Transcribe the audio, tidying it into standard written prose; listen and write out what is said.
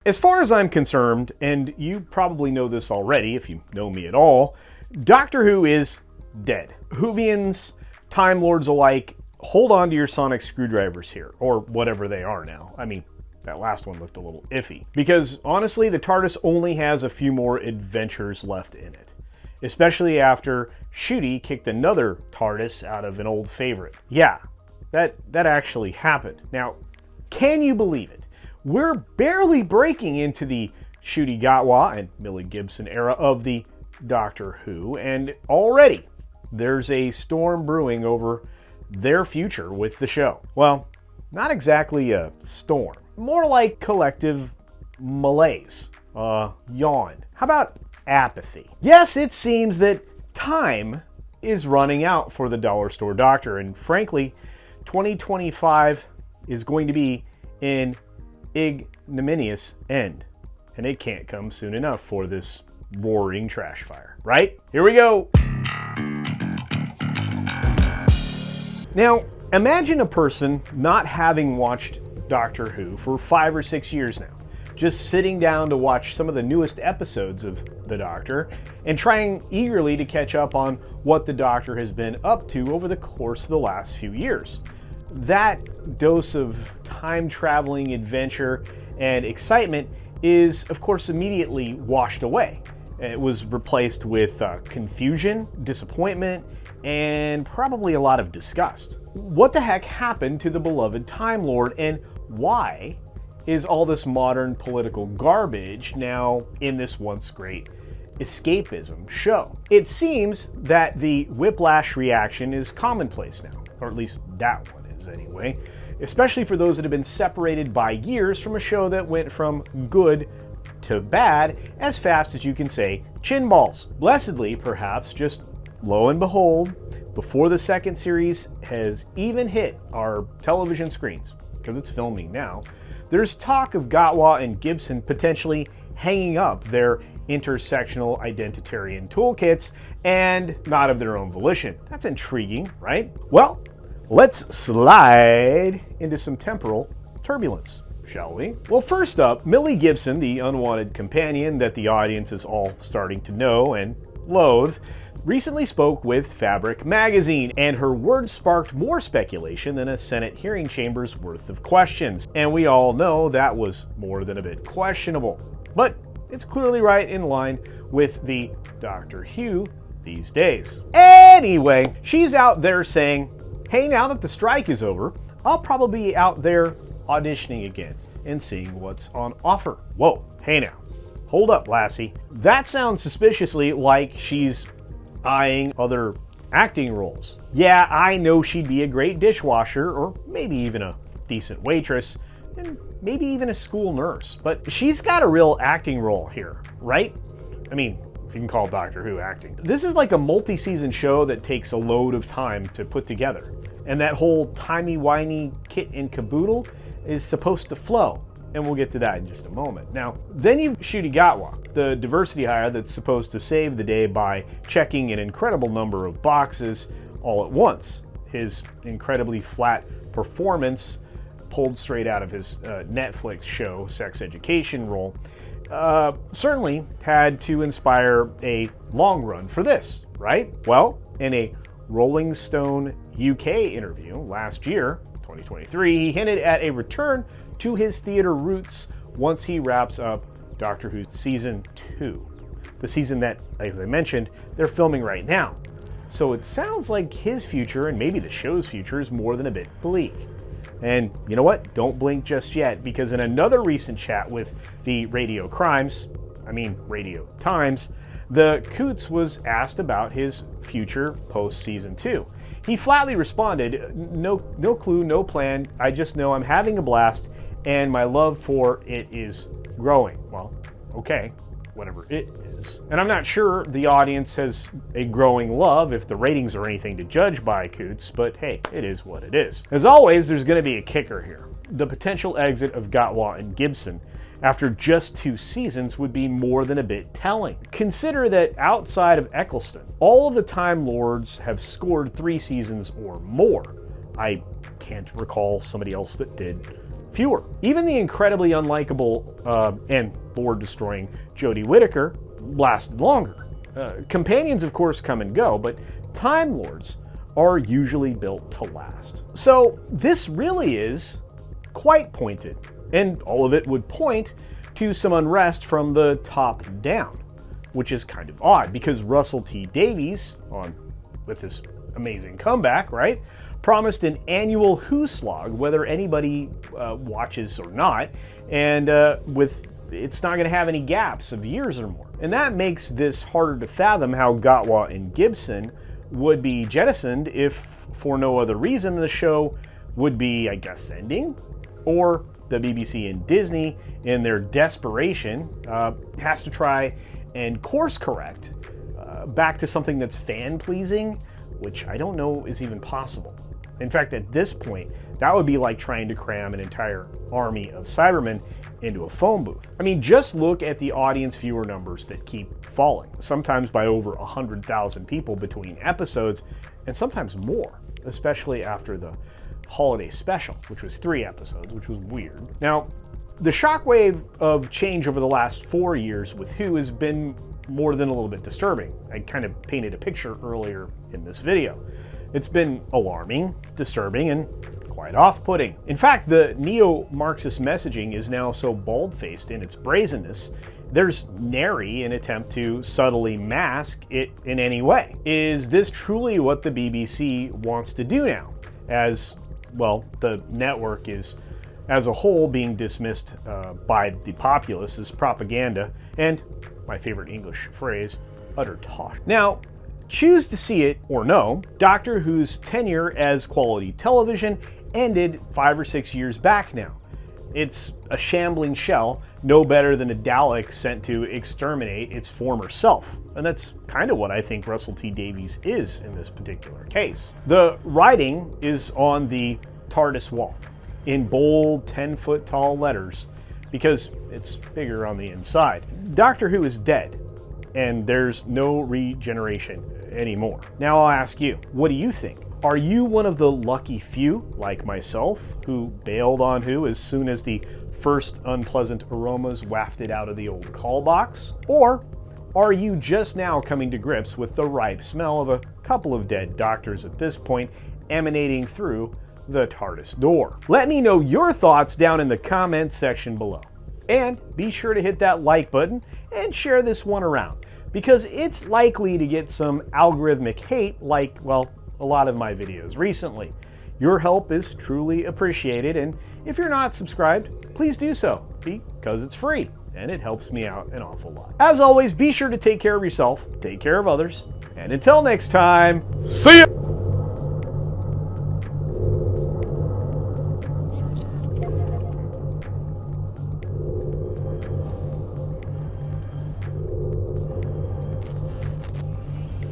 As far as I'm concerned, and you probably know this already if you know me at all, Doctor Who is dead. Whovians, Time Lords alike, hold on to your sonic screwdrivers here, or whatever they are now. I mean, that last one looked a little iffy. Because honestly, the TARDIS only has a few more adventures left in it. Especially after Ncuti kicked another TARDIS out of an old favorite. Yeah, that actually happened. Now, can you believe it? We're barely breaking into the Ncuti Gatwa and Millie Gibson era of the Doctor Who, and already there's a storm brewing over their future with the show. Well, not exactly a storm. More like collective malaise. Yawn. How about apathy? Yes, it seems that time is running out for the Dollar Store Doctor, and frankly, 2025 is going to be an ignominious end. And it can't come soon enough for this roaring trash fire, right? Here we go! Now, imagine a person not having watched Doctor Who for 5 or 6 years now, just sitting down to watch some of the newest episodes of The Doctor and trying eagerly to catch up on what the Doctor has been up to over the course of the last few years. That dose of time-traveling adventure and excitement is, of course, immediately washed away. It was replaced with confusion, disappointment, and probably a lot of disgust. What the heck happened to the beloved Time Lord, and why is all this modern political garbage now in this once great escapism show? It seems that the whiplash reaction is commonplace now, or at least that one is anyway, especially for those that have been separated by years from a show that went from good to bad as fast as you can say chin balls. Blessedly, perhaps, just lo and behold, before the second series has even hit our television screens, because it's filming now, there's talk of Gatwa and Gibson potentially hanging up their intersectional identitarian toolkits, and not of their own volition. That's intriguing, right? Well, let's slide into some temporal turbulence, shall we? Well, first up, Millie Gibson, the unwanted companion that the audience is all starting to know and loathe, recently spoke with Fabric magazine, and her words sparked more speculation than a Senate hearing chamber's worth of questions. And we all know that was more than a bit questionable. But it's clearly right in line with the Doctor Who these days. Anyway, she's out there saying, hey, now that the strike is over, I'll probably be out there auditioning again and seeing what's on offer. Whoa, hey now. Hold up, lassie. That sounds suspiciously like she's eyeing other acting roles. Yeah, I know she'd be a great dishwasher, or maybe even a decent waitress, and maybe even a school nurse. But she's got a real acting role here, right? I mean, if you can call Doctor Who acting. This is like a multi-season show that takes a load of time to put together. And that whole timey-wimey kit and caboodle is supposed to flow. And we'll get to that in just a moment. Now, then you've Ncuti Gatwa, the diversity hire that's supposed to save the day by checking an incredible number of boxes all at once. His incredibly flat performance, pulled straight out of his Netflix show, Sex Education role, certainly had to inspire a long run for this, right? Well, in a Rolling Stone UK interview last year, 2023, he hinted at a return to his theater roots once he wraps up Doctor Who Season 2. The season that, as I mentioned, they're filming right now. So it sounds like his future, and maybe the show's future, is more than a bit bleak. And you know what? Don't blink just yet, because in another recent chat with the Radio Times, the Coots was asked about his future post-Season 2. He flatly responded, no clue, no plan, I just know I'm having a blast, and my love for it is growing. Well, okay, whatever it is. And I'm not sure the audience has a growing love if the ratings are anything to judge by, Coots, but hey, it is what it is. As always, there's going to be a kicker here. The potential exit of Gatwa and Gibson after just 2 seasons would be more than a bit telling. Consider that outside of Eccleston, all of the Time Lords have scored 3 seasons or more. I can't recall somebody else that did fewer. Even the incredibly unlikable and lore-destroying Jodie Whittaker lasted longer. Companions, of course, come and go, but Time Lords are usually built to last. So this really is quite pointed, and all of it would point to some unrest from the top down, which is kind of odd because Russell T Davies, with this amazing comeback, right, promised an annual Who slog, whether anybody watches or not, and it's not going to have any gaps of years or more. And that makes this harder to fathom how Gatwa and Gibson would be jettisoned if, for no other reason, the show would be, I guess, ending, or the BBC and Disney, in their desperation, has to try and course correct back to something that's fan-pleasing, which I don't know is even possible. In fact, at this point, that would be like trying to cram an entire army of Cybermen into a phone booth. I mean, just look at the audience viewer numbers that keep falling, sometimes by over 100,000 people between episodes, and sometimes more, especially after the holiday special, which was 3 episodes, which was weird. Now, the shockwave of change over the last 4 years with Who has been more than a little bit disturbing. I kind of painted a picture earlier in this video. It's been alarming, disturbing, and quite off-putting. In fact, the neo-Marxist messaging is now so bald-faced in its brazenness, there's nary an attempt to subtly mask it in any way. Is this truly what the BBC wants to do now? As, well, the network is, as a whole, being dismissed by the populace as propaganda and, my favorite English phrase, utter tosh. Now, choose to see it or no, Doctor Who's tenure as quality television ended 5 or 6 years back now. It's a shambling shell, no better than a Dalek sent to exterminate its former self. And that's kind of what I think Russell T Davies is in this particular case. The writing is on the TARDIS wall in bold 10-foot tall letters because it's bigger on the inside. Doctor Who is dead, and there's no regeneration anymore. Now I'll ask you, what do you think? Are you one of the lucky few, like myself, who bailed on Who as soon as the first unpleasant aromas wafted out of the old call box? Or are you just now coming to grips with the ripe smell of a couple of dead doctors at this point emanating through the TARDIS door? Let me know your thoughts down in the comments section below. And be sure to hit that like button and share this one around, because it's likely to get some algorithmic hate like, well, a lot of my videos recently. Your help is truly appreciated, and if you're not subscribed, please do so, because it's free, and it helps me out an awful lot. As always, be sure to take care of yourself, take care of others, and until next time, see ya!